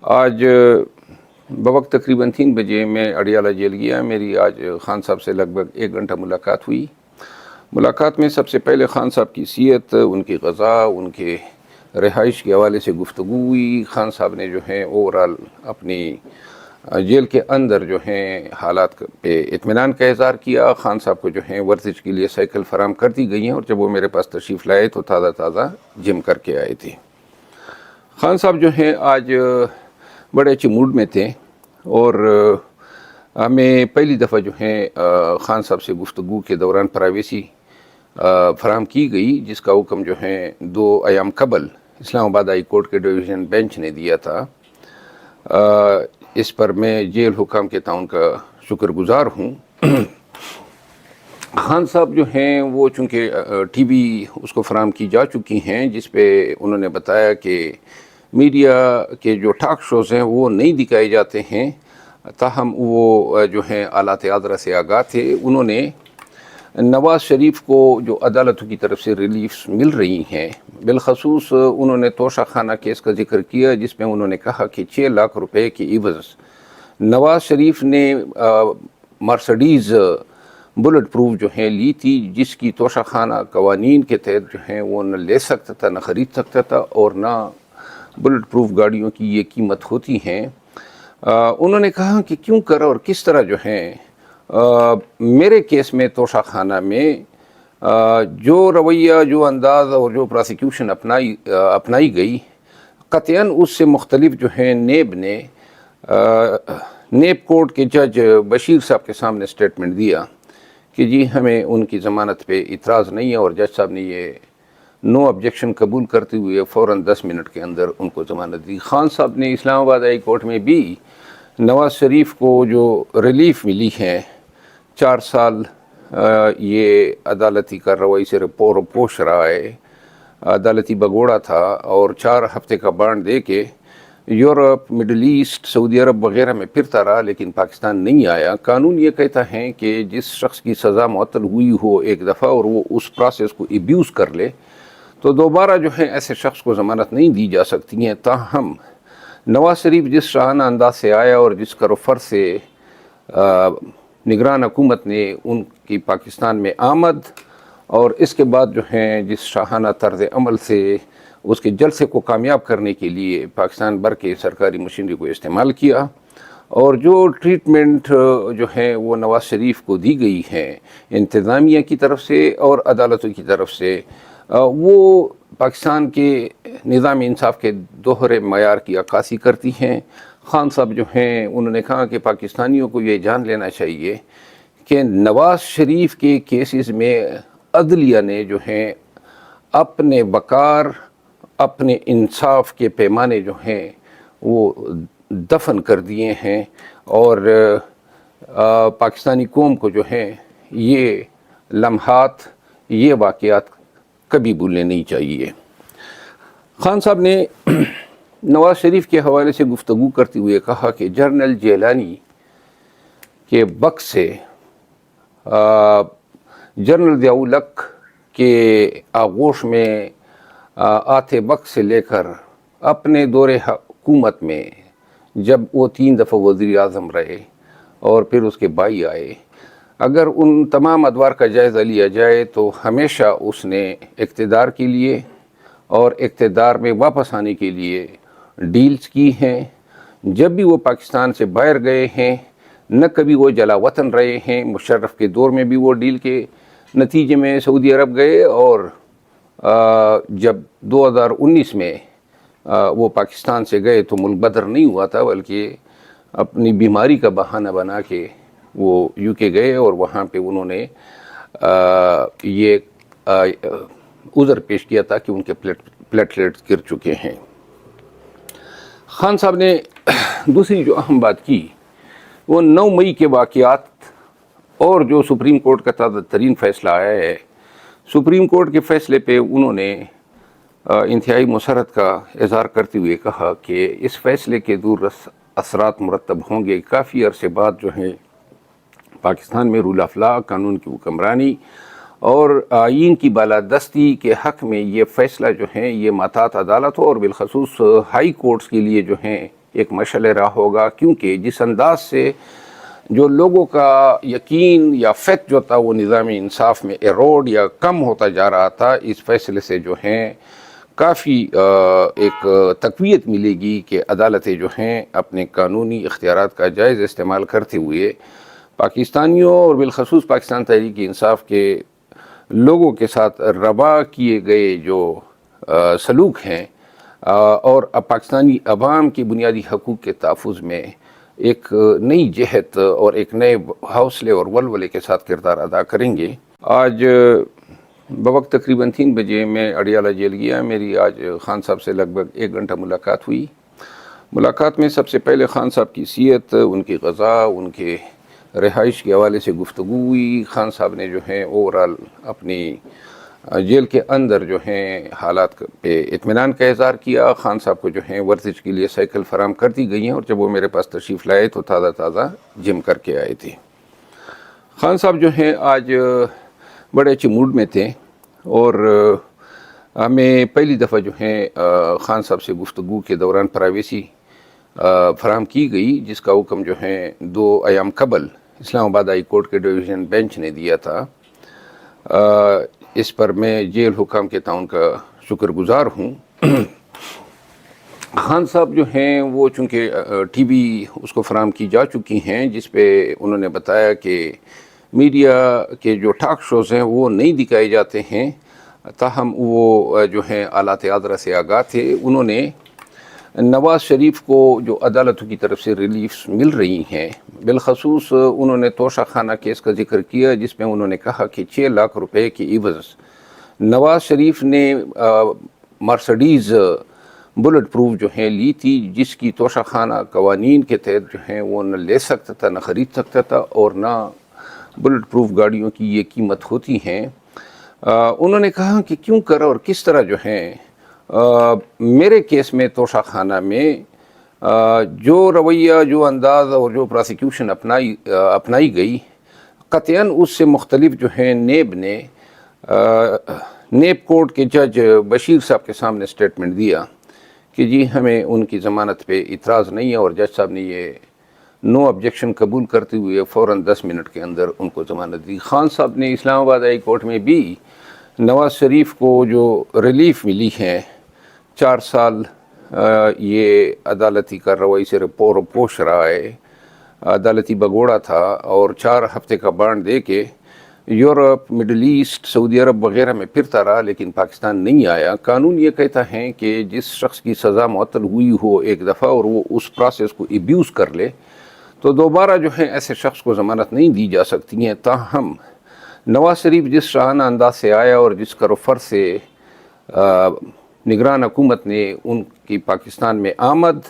آج بوقت تقریباً 3 بجے میں اڈیالہ جیل گیا. میری آج خان صاحب سے لگ بھگ 1 گھنٹہ ملاقات ہوئی. ملاقات میں سب سے پہلے خان صاحب کی سیرت، ان کی غذا، ان کے رہائش کے حوالے سے گفتگو ہوئی. خان صاحب نے جو ہے اوورال اپنی جیل کے اندر جو ہیں حالات پہ اطمینان کا اظہار کیا. خان صاحب کو جو ہیں ورزش کے لیے سائیکل فراہم کر دی گئی ہیں، اور جب وہ میرے پاس تشریف لائے تو تازہ جم کر کے آئے تھے. خان صاحب جو ہیں آج بڑے اچھے موڈ میں تھے، اور ہمیں پہلی دفعہ جو ہیں خان صاحب سے گفتگو کے دوران پرائیویسی فراہم کی گئی، جس کا حکم جو ہے 2 ایام قبل اسلام آباد ہائی کورٹ کے ڈویژن بینچ نے دیا تھا. اس پر میں جیل حکام کے تعاون کا شکر گزار ہوں. خان صاحب جو ہیں وہ چونکہ ٹی وی اس کو فراہم کی جا چکی ہیں، جس پہ انہوں نے بتایا کہ میڈیا کے جو ٹاک شوز ہیں وہ نہیں دکھائے جاتے ہیں، تاہم وہ جو ہیں آلات عذرا سے آگاہ تھے. انہوں نے نواز شریف کو جو عدالتوں کی طرف سے ریلیفز مل رہی ہیں، بالخصوص انہوں نے توشہ خانہ کیس کا ذکر کیا، جس میں انہوں نے کہا کہ 6 لاکھ روپے کی عوض نواز شریف نے مرسڈیز بلٹ پروف جو ہیں لی تھی، جس کی توشہ خانہ قوانین کے تحت جو ہیں وہ نہ لے سکتا تھا، نہ خرید سکتا تھا، اور نہ بلٹ پروف گاڑیوں کی یہ قیمت ہوتی ہیں. انہوں نے کہا کہ کیوں کر اور کس طرح جو ہیں میرے کیس میں توشہ خانہ میں جو رویہ، جو انداز اور جو پراسیکیوشن اپنائی گئی، قطعاً اس سے مختلف جو ہیں نیب کورٹ کے جج بشیر صاحب کے سامنے سٹیٹمنٹ دیا کہ جی ہمیں ان کی ضمانت پہ اعتراض نہیں ہے، اور جج صاحب نے یہ نو آبجیکشن قبول کرتے ہوئے فوراً 10 منٹ کے اندر ان کو ضمانت دی. خان صاحب نے اسلام آباد ہائی کورٹ میں بھی نواز شریف کو جو ریلیف ملی ہے، 4 سال یہ عدالتی کارروائی سے پوش رہا ہے، عدالتی بگوڑا تھا، اور 4 ہفتے کا بانڈ دے کے یورپ، مڈل ایسٹ، سعودی عرب وغیرہ میں پھرتا رہا، لیکن پاکستان نہیں آیا. قانون یہ کہتا ہے کہ جس شخص کی سزا معطل ہوئی ہو ایک دفعہ اور وہ اس پروسیس کو ایبیوز کر لے، تو دوبارہ جو ہے ایسے شخص کو ضمانت نہیں دی جا سکتی ہیں. تاہم نواز شریف جس شاہانہ انداز سے آیا اور جس کروفر سے نگران حکومت نے ان کی پاکستان میں آمد، اور اس کے بعد جو ہیں جس شاہانہ طرز عمل سے اس کے جلسے کو کامیاب کرنے کے لیے پاکستان بھر کے سرکاری مشینری کو استعمال کیا، اور جو ٹریٹمنٹ جو ہے وہ نواز شریف کو دی گئی ہے انتظامیہ کی طرف سے اور عدالتوں کی طرف سے، وہ پاکستان کے نظام انصاف کے دوہرے معیار کی عکاسی کرتی ہیں. خان صاحب جو ہیں انہوں نے کہا کہ پاکستانیوں کو یہ جان لینا چاہیے کہ نواز شریف کے کیسز میں عدلیہ نے جو ہیں اپنے وقار، اپنے انصاف کے پیمانے جو ہیں وہ دفن کر دیے ہیں، اور پاکستانی قوم کو جو ہیں یہ لمحات، یہ واقعات کبھی بھولنے نہیں چاہیے. خان صاحب نے نواز شریف کے حوالے سے گفتگو کرتے ہوئے کہا کہ جنرل جیلانی کے وقت سے جنرل ضیاء الحق کے آغوش میں آتے وقت سے لے کر اپنے دور حکومت میں جب وہ 3 دفعہ وزیر اعظم رہے اور پھر اس کے بھائی آئے، اگر ان تمام ادوار کا جائزہ لیا جائے تو ہمیشہ اس نے اقتدار کے لیے اور اقتدار میں واپس آنے کے لیے ڈیلز کی ہیں. جب بھی وہ پاکستان سے باہر گئے ہیں، نہ کبھی وہ جلا وطن رہے ہیں. مشرف کے دور میں بھی وہ ڈیل کے نتیجے میں سعودی عرب گئے، اور جب 2019 میں وہ پاکستان سے گئے تو ملک بدر نہیں ہوا تھا، بلکہ اپنی بیماری کا بہانہ بنا کے وہ یو کے گئے، اور وہاں پہ انہوں نے یہ عذر پیش کیا تھا کہ ان کے پلیٹلیٹس گر چکے ہیں. خان صاحب نے دوسری جو اہم بات کی وہ 9 مئی کے واقعات اور جو سپریم کورٹ کا تازہ ترین فیصلہ آیا ہے. سپریم کورٹ کے فیصلے پہ انہوں نے انتہائی مسرت کا اظہار کرتے ہوئے کہا کہ اس فیصلے کے دور اثرات مرتب ہوں گے. کافی عرصے بعد جو ہیں پاکستان میں رول آف لا، قانون کی حکمرانی اور آئین کی بالادستی کے حق میں یہ فیصلہ جو ہیں یہ محتاط عدالت ہو، اور بالخصوص ہائی کورٹس کے لیے جو ہیں ایک مشعل راہ ہوگا، کیونکہ جس انداز سے جو لوگوں کا یقین یا فیتھ جو تھا وہ نظام انصاف میں ایروڈ یا کم ہوتا جا رہا تھا، اس فیصلے سے جو ہیں کافی ایک تقویت ملے گی کہ عدالتیں جو ہیں اپنے قانونی اختیارات کا جائز استعمال کرتے ہوئے پاکستانیوں اور بالخصوص پاکستان تحریک انصاف کے لوگوں کے ساتھ روا کیے گئے جو سلوک ہیں اور پاکستانی عوام کی بنیادی حقوق کے تحفظ میں ایک نئی جہت اور ایک نئے حوصلے اور ولولے کے ساتھ کردار ادا کریں گے۔ آج بوقت تقریباً 3 بجے میں اڈیالہ جیل گیا۔ میری آج خان صاحب سے لگ بھگ 1 گھنٹہ ملاقات ہوئی۔ ملاقات میں سب سے پہلے خان صاحب کی سیرت، ان کی غذا، ان کے رہائش کے حوالے سے گفتگو ہوئی۔ خان صاحب نے جو ہیں اوورال اپنی جیل کے اندر جو ہیں حالات پہ اطمینان کا اظہار کیا۔ خان صاحب کو جو ہیں ورزش کے لیے سائیکل فراہم کر دی گئی ہیں، اور جب وہ میرے پاس تشریف لائے تو تازہ جم کر کے آئے تھے۔ خان صاحب جو ہیں آج بڑے اچھے موڈ میں تھے، اور ہمیں پہلی دفعہ جو ہیں خان صاحب سے گفتگو کے دوران پرائیویسی فراہم کی گئی، جس کا حکم جو ہیں 2 ایام قبل اسلام آباد ہائی کورٹ کے ڈویژن بینچ نے دیا تھا۔ اس پر میں جیل حکام کے تعاون کا شکر گزار ہوں۔ خان صاحب جو ہیں وہ چونکہ ٹی وی اس کو فراہم کی جا چکی ہیں، جس پہ انہوں نے بتایا کہ میڈیا کے جو ٹاک شوز ہیں وہ نہیں دکھائے جاتے ہیں، تاہم وہ جو ہیں آلات عذرا سے آگاہ تھے۔ انہوں نے نواز شریف کو جو عدالتوں کی طرف سے ریلیفز مل رہی ہیں، بالخصوص انہوں نے توشہ خانہ کیس کا ذکر کیا، جس میں انہوں نے کہا کہ 6 لاکھ روپے کی عوض نواز شریف نے مرسڈیز بلٹ پروف جو ہیں لی تھی، جس کی توشہ خانہ قوانین کے تحت جو ہیں وہ نہ لے سکتا تھا، نہ خرید سکتا تھا، اور نہ بلٹ پروف گاڑیوں کی یہ قیمت ہوتی ہیں۔ انہوں نے کہا کہ کیوں کر اور کس طرح جو ہیں میرے کیس میں توشہ خانہ میں جو رویہ، جو انداز اور جو پراسیکیوشن اپنائی گئی، قطعاً اس سے مختلف جو ہیں نیب کورٹ کے جج بشیر صاحب کے سامنے سٹیٹمنٹ دیا کہ جی ہمیں ان کی ضمانت پہ اعتراض نہیں ہے، اور جج صاحب نے یہ نو آبجیکشن قبول کرتے ہوئے فوراً 10 منٹ کے اندر ان کو ضمانت دی۔ خان صاحب نے اسلام آباد ہائی کورٹ میں بھی نواز شریف کو جو ریلیف ملی ہے، 4 سال یہ عدالتی کارروائی سے پوش رہا ہے، عدالتی بگوڑا تھا، اور 4 ہفتے کا بانڈ دے کے یورپ، مڈل ایسٹ، سعودی عرب وغیرہ میں پھرتا رہا، لیکن پاکستان نہیں آیا۔ قانون یہ کہتا ہے کہ جس شخص کی سزا معطل ہوئی ہو ایک دفعہ اور وہ اس پروسیس کو ایبیوز کر لے، تو دوبارہ جو ہے ایسے شخص کو ضمانت نہیں دی جا سکتی ہیں۔ تاہم نواز شریف جس شاہانہ انداز سے آیا اور جس کروفر سے نگران حکومت نے ان کی پاکستان میں آمد